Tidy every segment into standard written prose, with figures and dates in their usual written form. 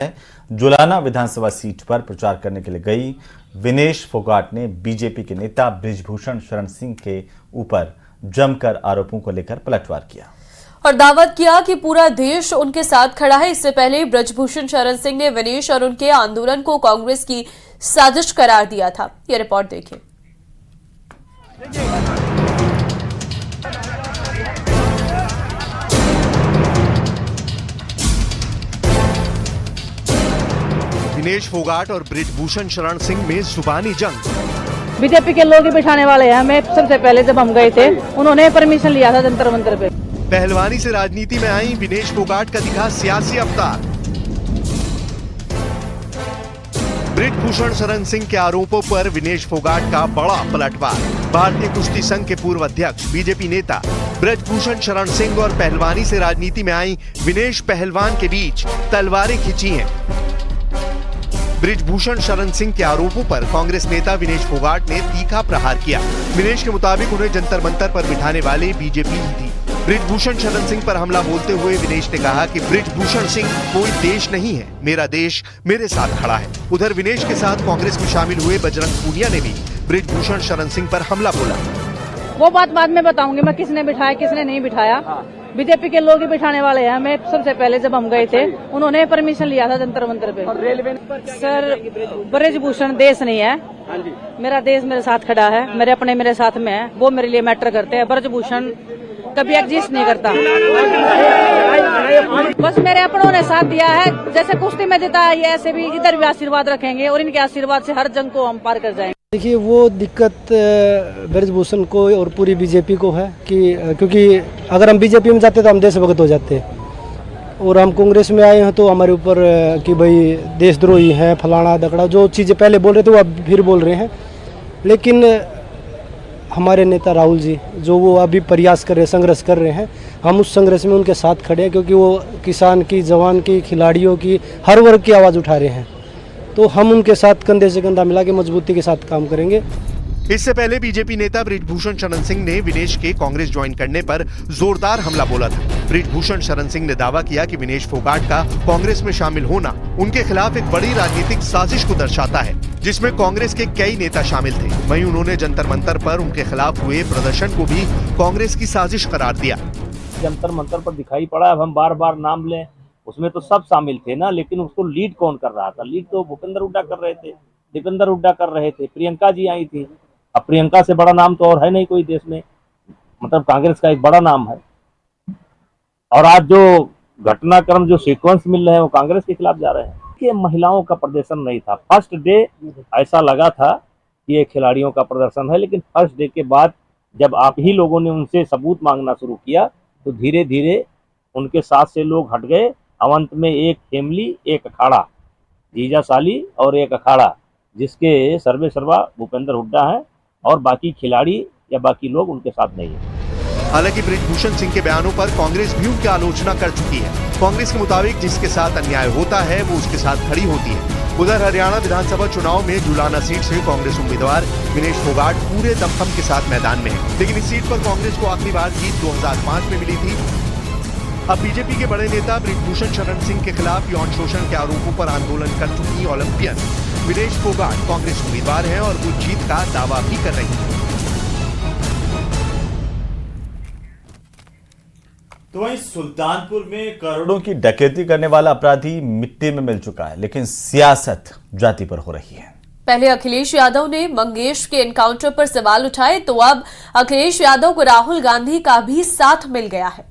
जुलाना विधानसभा seat पर प्रचार करने के लिए गई विनेश फोगाट ने बीजेपी के नेता बृजभूषण शरण सिंह के ऊपर जमकर आरोपों को लेकर पलटवार किया और दावत किया कि पूरा देश उनके साथ खड़ा है। इससे पहले बृजभूषण शरण सिंह ने विनेश और उनके आंदोलन को कांग्रेस की साजिश करार दिया था। ये रिपोर्ट देखिए। विनेश फोगाट और बृजभूषण शरण सिंह में जुबानी जंग। बीजेपी के लोग ही बिठाने वाले हैं। हमें सबसे पहले जब हम गए थे उन्होंने परमिशन लिया था जंतर मंतर पे। पहलवानी से राजनीति में आई विनेश फोगाट का दिखा सियासी अवतार। बृजभूषण शरण सिंह के आरोपों पर विनेश फोगाट का बड़ा पलटवार। भारतीय कुश्ती संघ के पूर्व अध्यक्ष बीजेपी नेता बृजभूषण शरण सिंह और पहलवानी से राजनीति में आई विनेश पहलवान के बीच तलवारें खिंची हैं। बृजभूषण शरण सिंह के आरोपों पर कांग्रेस नेता विनेश फोगाट ने तीखा प्रहार किया। विनेश के मुताबिक उन्हें जंतर मंतर पर बिठाने वाले बीजेपी ही थी। बृजभूषण शरण सिंह पर हमला बोलते हुए विनेश ने कहा कि बृजभूषण सिंह कोई देश नहीं है, मेरा देश मेरे साथ खड़ा है। उधर विनेश के साथ कांग्रेस में शामिल हुए बजरंग पूनिया ने भी बृजभूषण शरण सिंह पर हमला बोला। वो बात बाद में बताऊंगी मैं, किसने बिठाया किसने नहीं बिठाया। बीजेपी के लोग ही बिठाने वाले हैं। हमें सबसे पहले जब हम गए थे उन्होंने परमिशन लिया था जंतर मंतर पे। सर बृजभूषण देश नहीं है, मेरा देश मेरे साथ खड़ा है, मेरे अपने मेरे साथ में है, वो मेरे लिए मैटर करते हैं। बृजभूषण कभी एग्जिस्ट नहीं करता। बस मेरे अपनों ने साथ दिया है, जैसे कुश्ती में देता है ऐसे भी इधर भी आशीर्वाद रखेंगे और इनके आशीर्वाद से हर जंग को हम पार कर जाएंगे। देखिए वो दिक्कत बृजभूषण को और पूरी बीजेपी को है कि क्योंकि अगर हम बीजेपी में जाते तो हम देशभक्त हो जाते और हम कांग्रेस में आए हैं तो हमारे ऊपर कि भाई देशद्रोही हैं फलाना दकड़ा जो चीज़ें पहले बोल रहे थे वो अब फिर बोल रहे हैं। लेकिन हमारे नेता राहुल जी जो वो अभी प्रयास कर रहे हैं, संघर्ष कर रहे हैं, हम उस संघर्ष में उनके साथ खड़े हैं क्योंकि वो किसान की, जवान की, खिलाड़ियों की, हर वर्ग की आवाज़ उठा रहे हैं। तो हम उनके साथ कंधे से कंधा मिला के मजबूती के साथ काम करेंगे। इससे पहले बीजेपी नेता बृजभूषण शरण सिंह ने विनेश के कांग्रेस ज्वाइन करने पर जोरदार हमला बोला था। बृजभूषण शरण सिंह ने दावा किया कि विनेश फोगाट का कांग्रेस में शामिल होना उनके खिलाफ एक बड़ी राजनीतिक साजिश को दर्शाता है, जिसमें कांग्रेस के कई नेता शामिल थे। वहीं उन्होंने जंतर मंतर पर उनके खिलाफ हुए प्रदर्शन को भी कांग्रेस की साजिश करार दिया। जंतर मंतर पर दिखाई पड़ा। अब हम बार बार नाम लें, उसमें तो सब शामिल थे ना, लेकिन उसको लीड कौन कर रहा था? लीड तो भूपेंद्र हुड्डा कर रहे थे, दीपेंद्र हुड्डा कर रहे थे, प्रियंका जी आई थी। अब प्रियंका से बड़ा नाम तो और है नहीं कोई देश में, मतलब कांग्रेस का एक बड़ा नाम है। और आज जो घटनाक्रम जो सीक्वेंस मिल रहे हैं वो कांग्रेस के खिलाफ जा रहे हैं। कि महिलाओं का प्रदर्शन नहीं था। फर्स्ट डे ऐसा लगा था कि ये खिलाड़ियों का प्रदर्शन है, लेकिन फर्स्ट डे के बाद जब आप ही लोगों ने उनसे सबूत मांगना शुरू किया तो धीरे धीरे उनके साथ से लोग हट गए। अंत में एक फैमिली, एक अखाड़ा, जीजा साली और एक अखाड़ा, जिसके सर्वे सर्वा भूपेंद्र हुड्डा है और बाकी खिलाड़ी या बाकी लोग उनके साथ नहीं है। हालांकि बृजभूषण सिंह के बयानों पर कांग्रेस भी उनकी आलोचना कर चुकी है। कांग्रेस के मुताबिक जिसके साथ अन्याय होता है वो उसके साथ खड़ी होती है। उधर हरियाणा विधानसभा चुनाव में जुलाना सीट से कांग्रेस उम्मीदवार विनेश फोगाट पूरे दमखम के साथ मैदान में है, लेकिन इस सीट पर कांग्रेस को आखिरी बार जीत 2005 में मिली थी। अब बीजेपी के बड़े नेता बृजभूषण शरण सिंह के खिलाफ यौन शोषण के आरोपों पर आंदोलन कर चुकी ओलंपियन विनेश फोगाट कांग्रेस उम्मीदवार हैं और वो जीत का दावा भी कर रही है। तो वहीं सुल्तानपुर में करोड़ों की डकैती करने वाला अपराधी मिट्टी में मिल चुका है, लेकिन सियासत जाति पर हो रही है। पहले अखिलेश यादव ने मंगेश के एनकाउंटर पर सवाल उठाए तो अब अखिलेश यादव को राहुल गांधी का भी साथ मिल गया है।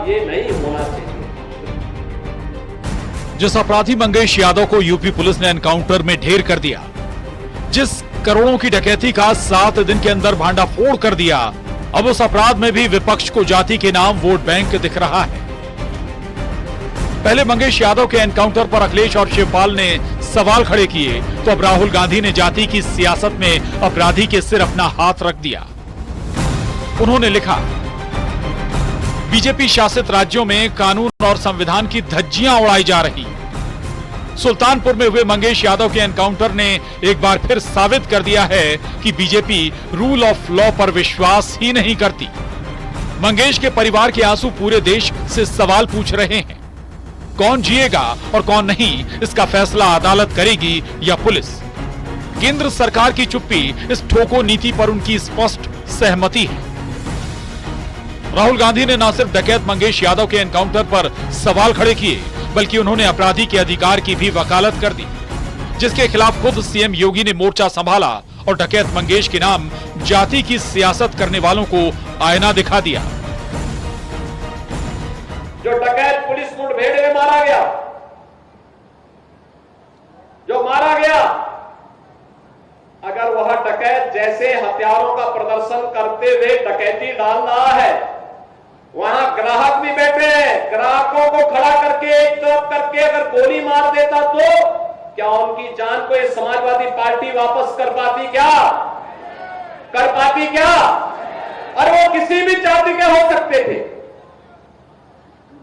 ये नहीं होना चाहिए। जिस अपराधी मंगेश यादव को यूपी पुलिस ने एनकाउंटर में ढेर कर दिया, जिस करोड़ों की डकैती का 7 दिन के अंदर भांडाफोड़ कर दिया, अब उस अपराध में भी विपक्ष को जाति के नाम वोट बैंक दिख रहा है। पहले मंगेश यादव के एनकाउंटर पर अखिलेश और शिवपाल ने सवाल खड़े किए तो अब राहुल गांधी ने जाति की सियासत में अपराधी के सिर अपना हाथ रख दिया। उन्होंने लिखा, बीजेपी शासित राज्यों में कानून और संविधान की धज्जियां उड़ाई जा रही। सुल्तानपुर में हुए मंगेश यादव के एनकाउंटर ने एक बार फिर साबित कर दिया है कि बीजेपी रूल ऑफ लॉ पर विश्वास ही नहीं करती। मंगेश के परिवार के आंसू पूरे देश से सवाल पूछ रहे हैं। कौन जिएगा और कौन नहीं, इसका फैसला अदालत करेगी या पुलिस। केंद्र सरकार की चुप्पी इस ठोको नीति पर उनकी स्पष्ट सहमति है। राहुल गांधी ने न सिर्फ डकैत मंगेश यादव के एनकाउंटर पर सवाल खड़े किए, बल्कि उन्होंने अपराधी के अधिकार की भी वकालत कर दी, जिसके खिलाफ खुद सीएम योगी ने मोर्चा संभाला और डकैत मंगेश के नाम जाति की सियासत करने वालों को आईना दिखा दिया। जो डकैत पुलिस मुठभेड़ में मारा गया, जो मारा गया, अगर वह डकैत जैसे हथियारों का प्रदर्शन करते हुए डकैती डाल रहा है, वहां ग्राहक भी बैठे हैं, ग्राहकों को खड़ा करके एक तरफ करके अगर गोली मार देता तो क्या उनकी जान को ये समाजवादी पार्टी वापस कर पाती क्या? कर पाती क्या? और वो किसी भी जाति के हो सकते थे।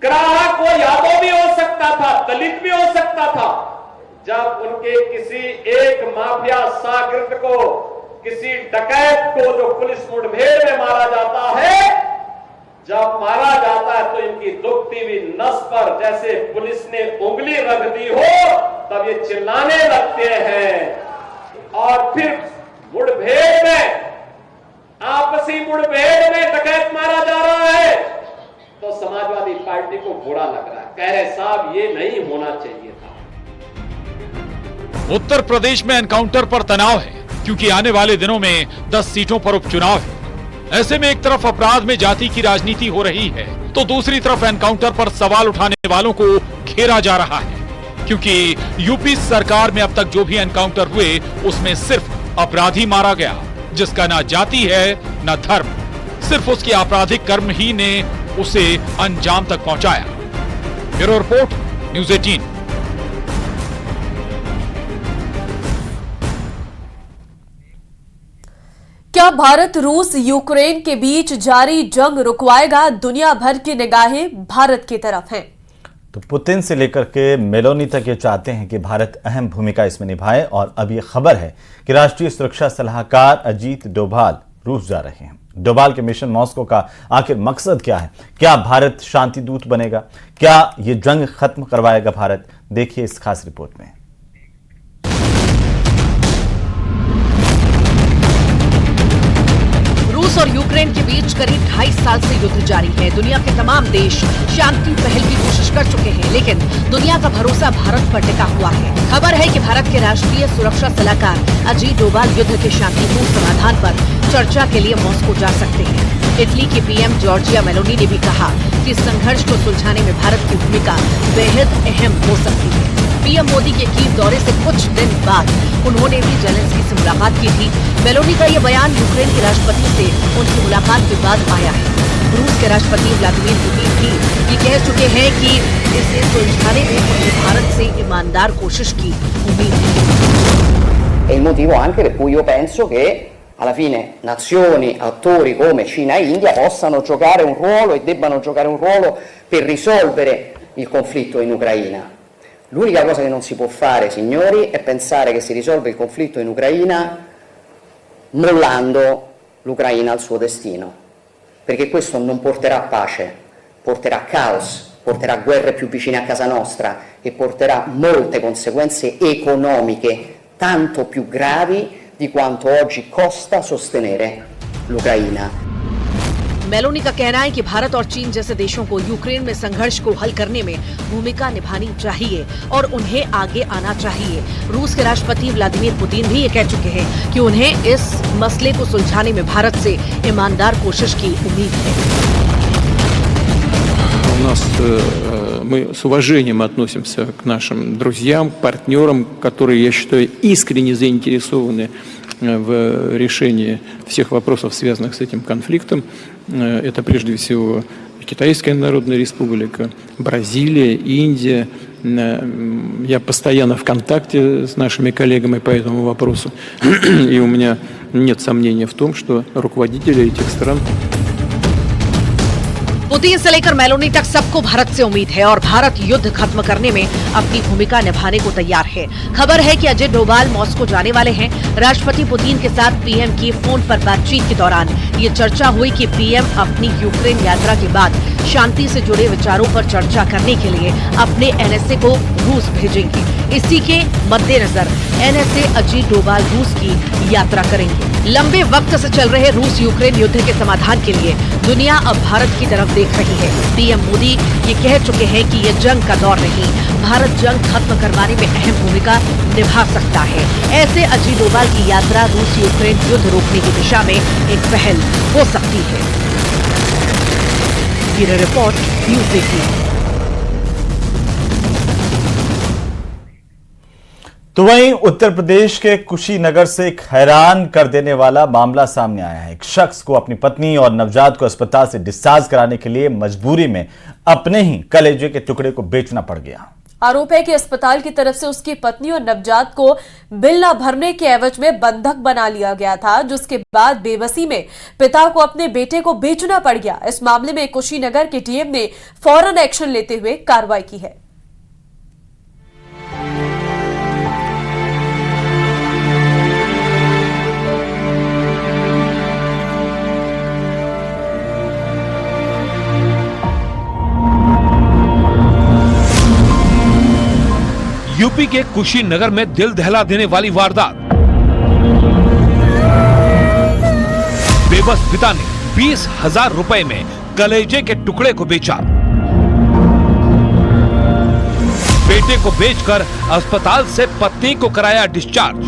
ग्राहक वो यादव भी हो सकता था, दलित भी हो सकता था। जब उनके किसी एक माफिया शागिर्द को, किसी डकैत को जो पुलिस मुठभेड़ में मारा जाता है, जब मारा जाता है तो इनकी दुखती हुई नस पर जैसे पुलिस ने उंगली रख दी हो, तब ये चिल्लाने लगते हैं। और फिर मुठभेड़ में, आपसी मुठभेड़ में डकैत मारा जा रहा है तो समाजवादी पार्टी को बुरा लग रहा है, कह रहे साहब ये नहीं होना चाहिए था। उत्तर प्रदेश में एनकाउंटर पर तनाव है, क्योंकि आने वाले दिनों में 10 सीटों पर उपचुनाव है। ऐसे में एक तरफ अपराध में जाति की राजनीति हो रही है, तो दूसरी तरफ एनकाउंटर पर सवाल उठाने वालों को घेरा जा रहा है, क्योंकि यूपी सरकार में अब तक जो भी एनकाउंटर हुए उसमें सिर्फ अपराधी मारा गया, जिसका ना जाति है ना धर्म, सिर्फ उसके आपराधिक कर्म ही ने उसे अंजाम तक पहुंचाया। Bureau report, news 18। क्या भारत रूस यूक्रेन के बीच जारी जंग रुकवाएगा? दुनिया भर की निगाहें भारत की तरफ हैं। तो पुतिन से लेकर के मेलोनी तक ये चाहते हैं कि भारत अहम भूमिका इसमें निभाए। और अब ये खबर है कि राष्ट्रीय सुरक्षा सलाहकार अजीत डोभाल रूस जा रहे हैं। डोभाल के मिशन मॉस्को का आखिर मकसद क्या है? क्या भारत शांति दूत बनेगा? क्या ये जंग खत्म करवाएगा भारत? देखिए इस खास रिपोर्ट में। रूस और यूक्रेन के बीच करीब 2.5 साल से युद्ध जारी है। दुनिया के तमाम देश शांति पहल की कोशिश कर चुके हैं, लेकिन दुनिया का भरोसा भारत पर टिका हुआ है। खबर है कि भारत के राष्ट्रीय सुरक्षा सलाहकार अजीत डोभाल युद्ध के शांतिपूर्ण समाधान पर चर्चा के लिए मॉस्को जा सकते हैं। इटली के पीएम जॉर्जिया मेलोनी ने भी कहा कि संघर्ष को सुलझाने में भारत की भूमिका बेहद अहम हो सकती है। पीएम मोदी के कीव दौरे से कुछ दिन बाद उन्होंने भी जेलेंस्की से मुलाकात की थी। मेलोनी का ये बयान यूक्रेन के राष्ट्रपति से उनकी मुलाकात के बाद आया है। रूस के राष्ट्रपति व्लादिमीर पुतिन भी ये कह चुके हैं कि इसे सुलझाने में उन्हें भारत से ईमानदार कोशिश की उम्मीद है। È il motivo anche per cui io penso che alla fine nazioni, attori come Cina e India possano giocare un ruolo e debbano giocare un ruolo per risolvere il conflitto in Ucraina. L'unica cosa che non si può fare, signori, è pensare che si risolve il conflitto in Ucraina mollando l'Ucraina al suo destino, perché questo non porterà pace, porterà caos, porterà guerre più vicine a casa nostra e porterà molte conseguenze economiche tanto più gravi di quanto oggi costa sostenere l'Ucraina. Meloni का कहना है कि भारत और चीन जैसे देशों को Ukraine में संघर्ष को हल करने में भूमिका निभानी चाहिए और उन्हें आगे आना चाहिए। रूस के राष्ट्रपति व्लादिमीर पुतिन भी ये कह चुके हैं कि उन्हें इस मसले को सुलझाने में भारत से ईमानदार कोशिश की उम्मीद है। Мы с уважением относимся к нашим друзьям, партнерам, которые, я считаю, искренне заинтересованы в решении всех вопросов, связанных с этим конфликтом. Это прежде всего Китайская Народная Республика, Бразилия, Индия. Я постоянно в контакте с нашими коллегами по этому вопросу. И у меня нет сомнения в том, что руководители этих стран पुतिन से लेकर मेलोनी तक सबको भारत से उम्मीद है और भारत युद्ध खत्म करने में अपनी भूमिका निभाने को तैयार है। खबर है कि अजित डोभाल मॉस्को जाने वाले हैं। राष्ट्रपति पुतिन के साथ पीएम की फोन पर बातचीत के दौरान ये चर्चा हुई कि पीएम अपनी यूक्रेन यात्रा के बाद शांति से जुड़े विचारों पर चर्चा करने के लिए अपने एनएसए को रूस भेजेंगे। इसी के मद्देनजर एनएसए अजित डोभाल रूस की यात्रा करेंगे। लंबे वक्त से चल रहे रूस यूक्रेन युद्ध के समाधान के लिए दुनिया अब भारत की तरफ देख रही है। पीएम मोदी ये कह चुके हैं कि ये जंग का दौर नहीं, भारत जंग खत्म करवाने में अहम भूमिका निभा सकता है। ऐसे अजित डोभाल की यात्रा रूस यूक्रेन युद्ध रोकने की दिशा में एक पहल हो सकती है। Bureau report news 18। तो वहीं उत्तर प्रदेश के कुशीनगर से एक हैरान कर देने वाला मामला सामने आया है। एक शख्स को अपनी पत्नी और नवजात को अस्पताल से डिस्चार्ज कराने के लिए मजबूरी में अपने ही कलेजे के टुकड़े को बेचना पड़ गया। आरोप है कि अस्पताल की तरफ से उसकी पत्नी और नवजात को बिल न भरने के एवज में बंधक बना लिया गया था, जिसके बाद बेबसी में पिता को अपने बेटे को बेचना पड़ गया। इस मामले में कुशीनगर के डीएम ने फौरन एक्शन लेते हुए कार्रवाई की है। यूपी के कुशीनगर में दिल दहला देने वाली वारदात। बेबस पिता ने 20,000 रुपए में कलेजे के टुकड़े को बेचा। बेटे को बेचकर अस्पताल से पत्नी को कराया डिस्चार्ज।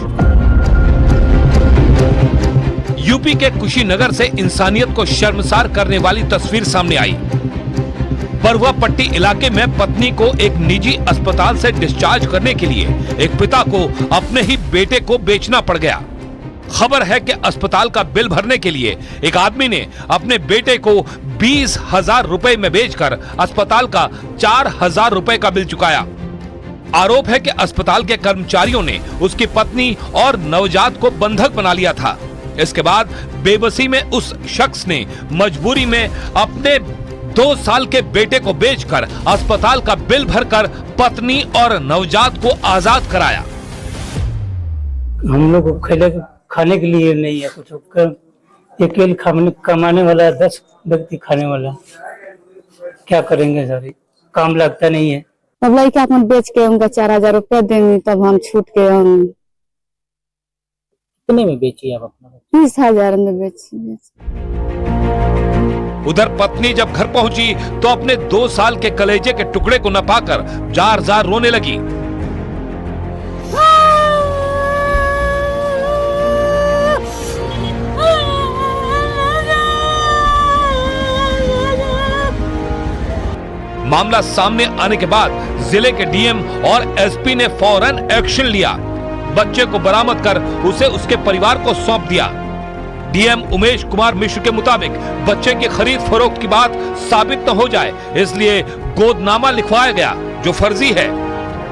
यूपी के कुशीनगर से इंसानियत को शर्मसार करने वाली तस्वीर सामने आई। बरुआ पट्टी इलाके में पत्नी को एक निजी अस्पताल से डिस्चार्ज करने के लिए एक पिता को अपने ही बेटे को बेचना पड़ गया। खबर है कि अस्पताल का बिल भरने के लिए एक आदमी ने अपने बेटे को 20,000 रुपए में बेचकर अस्पताल का 4,000 रुपए का बिल चुकाया। आरोप है कि अस्पताल के कर्मचारियों ने उसकी पत्नी और नवजात को बंधक बना लिया था। इसके बाद बेबसी में उस शख्स ने मजबूरी में अपने 2 साल के बेटे को बेचकर अस्पताल का बिल भरकर पत्नी और नवजात को आजाद कराया। हम लोग को खाने के लिए नहीं है कुछ, अकेले कमाने वाला 10 व्यक्ति खाने वाला, क्या करेंगे सर, काम लगता नहीं है। तब लड़का अपन बेच के उनका 4,000 रुपया देंगे, तब हम छूट के हम कितने में बेची आप अपना? 20,000 में बेची। उधर पत्नी जब घर पहुंची तो अपने 2 साल के कलेजे के टुकड़े को न पाकर जार-जार रोने लगी। मामला सामने आने के बाद जिले के डीएम और एसपी ने फौरन एक्शन लिया। बच्चे को बरामद कर उसे उसके परिवार को सौंप दिया। डीएम उमेश कुमार मिश्र के मुताबिक बच्चे की खरीद फरोख्त की बात साबित न हो जाए, इसलिए गोदनामा लिखवाया गया जो फर्जी है।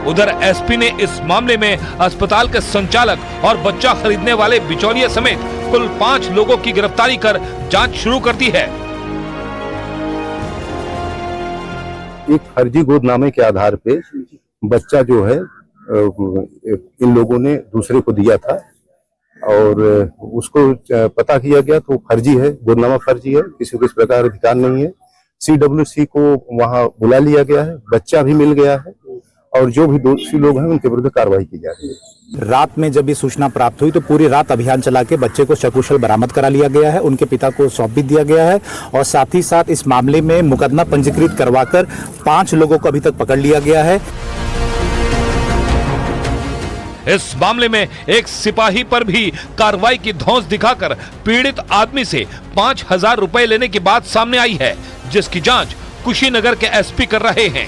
उधर एसपी ने इस मामले में अस्पताल के संचालक और बच्चा खरीदने वाले बिचौलिए समेत कुल 5 लोगों की गिरफ्तारी कर जांच शुरू कर दी है। एक फर्जी गोदनामे के आधार पे बच्चा जो है इन लोगों ने दूसरे को दिया था और उसको पता किया गया तो फर्जी है, गोदनामा फर्जी है, किसी को इस प्रकार अधिकार नहीं है। CWC को वहां बुला लिया गया है, बच्चा भी मिल गया है और जो भी दोषी लोग हैं उनके विरुद्ध कार्रवाई की जा रही है। रात में जब ये सूचना प्राप्त हुई तो पूरी रात अभियान चला के बच्चे को सकुशल बरामद करा लिया गया है, उनके पिता को सौंप भी दिया गया है और साथ ही साथ इस मामले में मुकदमा पंजीकृत करवाकर 5 लोगों को अभी तक पकड़ लिया गया है। इस मामले में एक सिपाही पर भी कार्रवाई की धौंस दिखाकर पीड़ित आदमी से 5,000 रुपए लेने की बात सामने आई है, जिसकी जांच कुशीनगर के एसपी कर रहे हैं।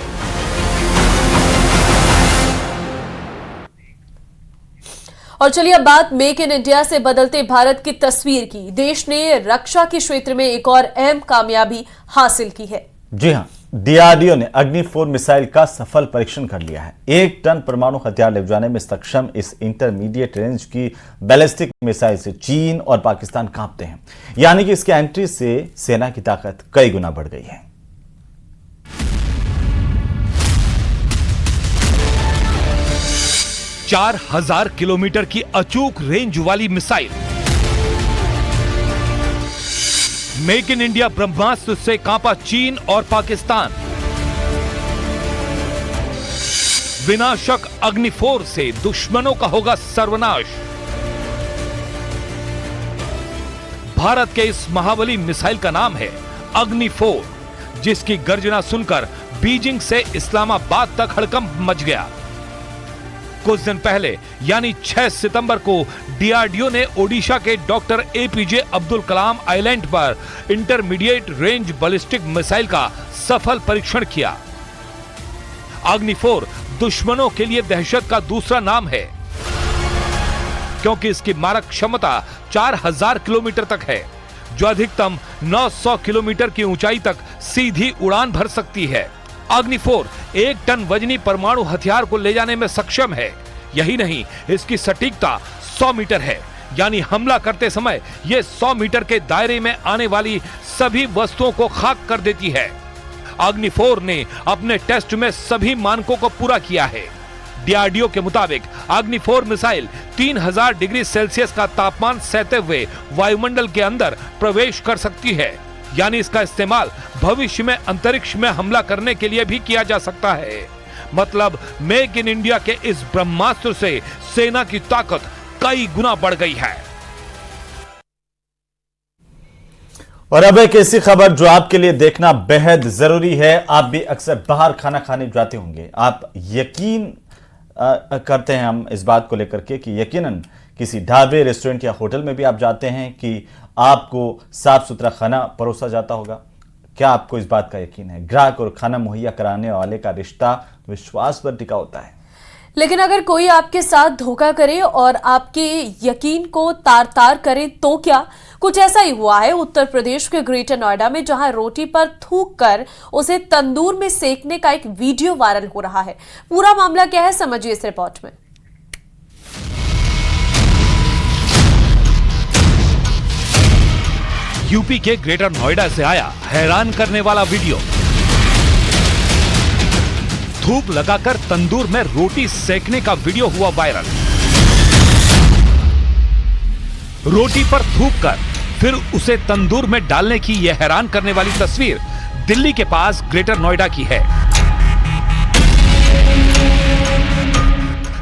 और चलिए अब बात मेक इन इंडिया से बदलते भारत की तस्वीर की। देश ने रक्षा के क्षेत्र में एक और अहम कामयाबी हासिल की है। जी हां, डीआरडीओ ने अग्नि 4 मिसाइल का सफल परीक्षण कर लिया है। 1 टन परमाणु हथियार ले जाने में सक्षम इस इंटरमीडिएट रेंज की बैलिस्टिक मिसाइल से चीन और पाकिस्तान कांपते हैं, यानी कि इसके एंट्री से सेना की ताकत कई गुना बढ़ गई है। 4000 किलोमीटर की अचूक रेंज वाली मिसाइल। मेक इन इंडिया ब्रह्मास्त्र से कांपा चीन और पाकिस्तान। विनाशक अग्नि-4 से दुश्मनों का होगा सर्वनाश। भारत के इस महाबली मिसाइल का नाम है अग्नि-4, जिसकी गर्जना सुनकर बीजिंग से इस्लामाबाद तक हड़कंप मच गया। कुछ दिन पहले यानी 6 सितंबर को डीआरडीओ ने ओडिशा के doctor APJ Abdul Kalam island पर इंटरमीडिएट रेंज बैलिस्टिक मिसाइल का सफल परीक्षण किया। अग्नि-4 दुश्मनों के लिए दहशत का दूसरा नाम है, क्योंकि इसकी मारक क्षमता 4000 किलोमीटर तक है, जो अधिकतम 900 किलोमीटर की ऊंचाई तक सीधी उड़ान भर सकती है। अग्नि-4 1 टन वजनी परमाणु हथियार को ले जाने में सक्षम है। यही नहीं, इसकी सटीकता 100 मीटर है, यानी हमला करते समय यह 100 मीटर के दायरे में आने वाली सभी वस्तुओं को खाक कर देती है। अग्नि-4 ने अपने टेस्ट में सभी मानकों को पूरा किया है। डीआरडीओ के मुताबिक अग्नि-4 मिसाइल 3000 डिग्री सेल्सियस का तापमान सहते हुए वायुमंडल के अंदर प्रवेश कर सकती है, यानी इसका इस्तेमाल भविष्य में अंतरिक्ष में हमला करने के लिए भी किया जा सकता है। मतलब मेक इन इंडिया के इस ब्रह्मास्त्र से सेना की ताकत कई गुना बढ़ गई है। और अब एक ऐसी खबर जो आपके लिए देखना बेहद जरूरी है। आप भी अक्सर बाहर खाना खाने जाते होंगे। आप यकीन करते हैं हम इस बात को लेकर के कि यकीनन किसी ढाबे, रेस्टोरेंट या होटल में भी आप जाते हैं कि आपको साफ सुथरा खाना परोसा जाता होगा। क्या आपको इस बात का यकीन है? ग्राहक और खाना मुहैया कराने वाले का रिश्ता विश्वास पर टिका होता है। लेकिन अगर कोई आपके साथ धोखा करे और आपके यकीन को तार तार करे तो क्या? कुछ ऐसा ही हुआ है उत्तर प्रदेश के ग्रेटर नोएडा में, जहां रोटी पर थूक कर उसे तंदूर में सेकने का एक वीडियो वायरल हो रहा है। पूरा मामला क्या है, समझिए इस रिपोर्ट में। यूपी के ग्रेटर नोएडा से आया हैरान करने वाला वीडियो। धूप लगाकर तंदूर में रोटी सेकने का वीडियो हुआ वायरल। रोटी पर थूक कर फिर उसे तंदूर में डालने की यह हैरान करने वाली तस्वीर दिल्ली के पास ग्रेटर नोएडा की है।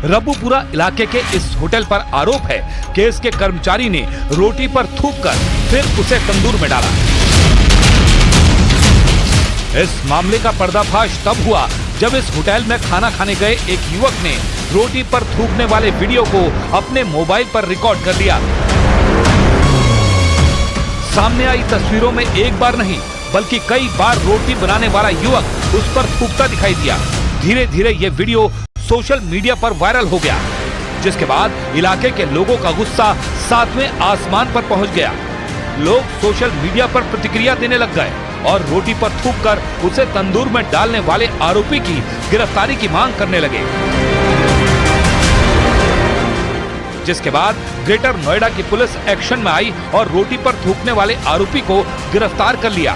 रबुपुरा इलाके के इस होटल पर आरोप है कि इसके कर्मचारी ने रोटी पर थूक कर फिर उसे तंदूर में डाला। इस मामले का पर्दाफाश तब हुआ जब इस होटल में खाना खाने गए एक युवक ने रोटी पर थूकने वाले वीडियो को अपने मोबाइल पर रिकॉर्ड कर लिया। सामने आई तस्वीरों में एक बार नहीं बल्कि कई बार रोटी बनाने वाला युवक उस पर थूकता दिखाई दिया। धीरे धीरे ये वीडियो सोशल मीडिया पर वायरल हो गया, जिसके बाद इलाके के लोगों का गुस्सा 7वें आसमान पर पहुंच गया। लोग सोशल मीडिया पर प्रतिक्रिया देने लग गए और रोटी पर थूककर उसे तंदूर में डालने वाले आरोपी की गिरफ्तारी की मांग करने लगे। जिसके बाद ग्रेटर नोएडा की पुलिस एक्शन में आई और रोटी पर थूकने वाले आरोपी को गिरफ्तार कर लिया।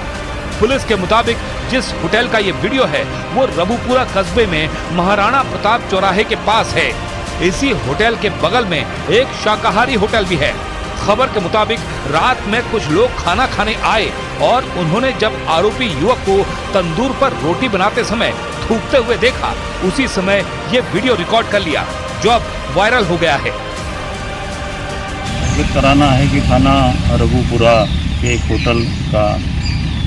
पुलिस के मुताबिक जिस होटल का ये वीडियो है वो रबुपुरा कस्बे में महाराणा प्रताप चौराहे के पास है। इसी होटल के बगल में एक शाकाहारी होटल भी है। खबर के मुताबिक रात में कुछ लोग खाना खाने आए और उन्होंने जब आरोपी युवक को तंदूर पर रोटी बनाते समय थूकते हुए देखा, उसी समय ये वीडियो रिकॉर्ड कर लिया, जो अब वायरल हो गया है। कराना है कि थाना रबुपुरा के एक होटल का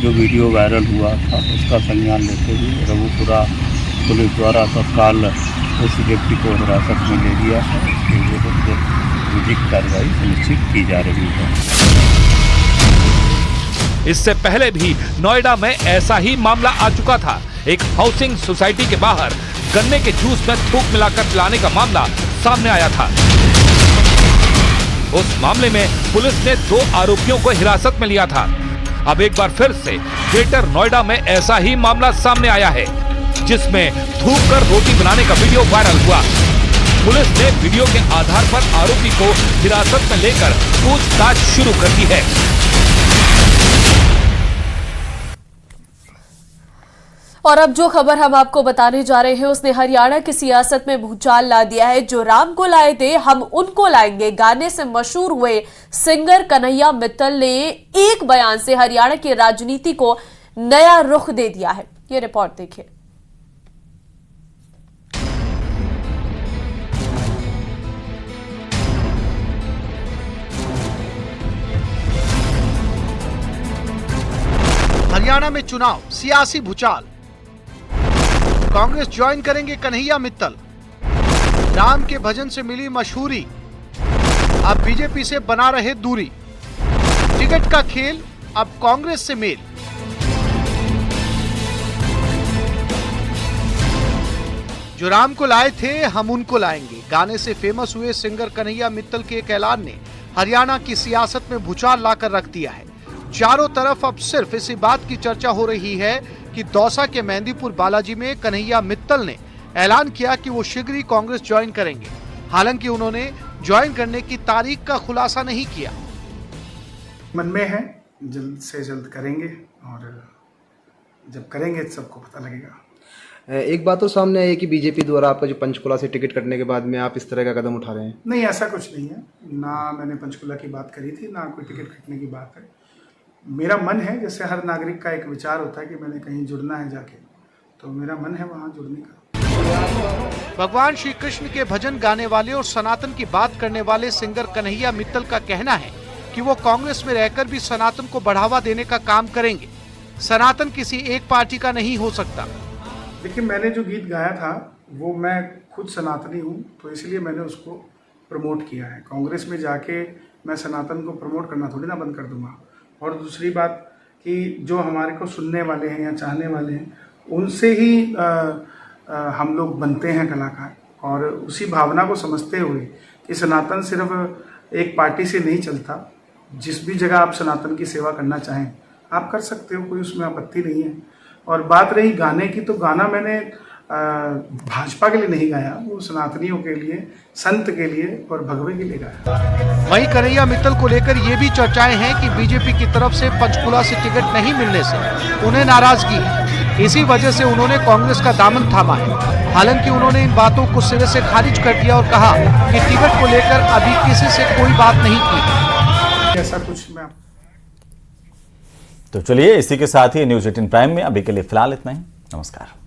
जो वीडियो वायरल हुआ था उसका संज्ञान लेते हुए रबुपुरा पुलिस द्वारा तत्काल उस व्यक्ति को हिरासत में ले लिया है। इसके विरुद्ध विधिक कार्रवाई सुनिश्चित की जा रही है। इससे पहले भी नोएडा में ऐसा ही मामला आ चुका था। एक हाउसिंग सोसाइटी के बाहर गन्ने के जूस में थूक मिलाकर पिलाने का मामला सामने आया था। उस मामले में पुलिस ने 2 आरोपियों को हिरासत में लिया था। अब एक बार फिर से ग्रेटर नोएडा में ऐसा ही मामला सामने आया है, जिसमें थूक कर रोटी बनाने का वीडियो वायरल हुआ। पुलिस ने वीडियो के आधार पर आरोपी को हिरासत में लेकर पूछताछ शुरू कर दी है। और अब जो खबर हम आपको बताने जा रहे हैं उसने हरियाणा की सियासत में भूचाल ला दिया है। जो राम को लाए थे हम उनको लाएंगे गाने से मशहूर हुए सिंगर कन्हैया मित्तल ने एक बयान से हरियाणा की राजनीति को नया रुख दे दिया है। ये रिपोर्ट देखिए। हरियाणा में चुनाव, सियासी भूचाल। कांग्रेस ज्वाइन करेंगे कन्हैया मित्तल। राम के भजन से मिली मशहूरी, अब बीजेपी से बना रहे दूरी। टिकट का खेल, अब कांग्रेस से मेल। जो राम को लाए थे हम उनको लाएंगे गाने से फेमस हुए सिंगर कन्हैया मित्तल के एक ऐलान ने हरियाणा की सियासत में भूचाल लाकर रख दिया है। चारों तरफ अब सिर्फ इसी बात की चर्चा हो रही है कि दौसा के मेहंदीपुर बालाजी में कन्हैया मित्तल ने ऐलान किया कि वो शीघ्र ही कांग्रेस ज्वाइन करेंगे। हालांकि उन्होंने ज्वाइन करने की तारीख का खुलासा नहीं किया। मन में है, जल्द से जल्द करेंगे और जब करेंगे सबको पता लगेगा। एक बात तो सामने आई है कि बीजेपी द्वारा आपका जो पंचकुला से टिकट कटने के बाद में आप इस तरह का कदम उठा रहे हैं। नहीं, ऐसा कुछ नहीं है। ना मैंने पंचकुला की बात करी थी, ना कोई टिकट कटने की बात है। मेरा मन है, जैसे हर नागरिक का एक विचार होता है कि मैंने कहीं जुड़ना है जाके, तो मेरा मन है वहां जुड़ने का। भगवान श्री कृष्ण के भजन गाने वाले और सनातन की बात करने वाले सिंगर कन्हैया मित्तल का कहना है कि वो कांग्रेस में रहकर भी सनातन को बढ़ावा देने का काम करेंगे। सनातन किसी एक पार्टी का नहीं हो सकता। देखिए, मैंने जो गीत गाया था वो मैं खुद सनातनी हूँ, तो इसलिए मैंने उसको प्रमोट किया है। कांग्रेस में जाके मैं सनातन को प्रमोट करना थोड़ी ना बंद कर दूंगा। और दूसरी बात कि जो हमारे को सुनने वाले हैं या चाहने वाले हैं, उनसे ही हम लोग बनते हैं कलाकार। और उसी भावना को समझते हुए कि सनातन सिर्फ एक पार्टी से नहीं चलता। जिस भी जगह आप सनातन की सेवा करना चाहें आप कर सकते हो, कोई उसमें आपत्ति नहीं है। और बात रही गाने की, तो गाना मैंने भाजपा के लिए नहीं गाया, वो सनातनियों के लिए, संत के लिए और भगवे के लिए गाया। वहीं कन्हैया मित्तल को लेकर ये भी चर्चाएं हैं कि बीजेपी की तरफ से पंचकुला से टिकट नहीं मिलने से उन्हें नाराजगी है। इसी वजह से उन्होंने कांग्रेस का दामन थामा है। हालांकि उन्होंने इन बातों को सिरे से खारिज कर दिया और कहा कि टिकट को लेकर अभी किसी से कोई बात नहीं की। ऐसा कुछ मैं तो चलिए, इसी के साथ ही न्यूज़ 18 प्राइम में अभी के लिए फिलहाल इतना ही। नमस्कार।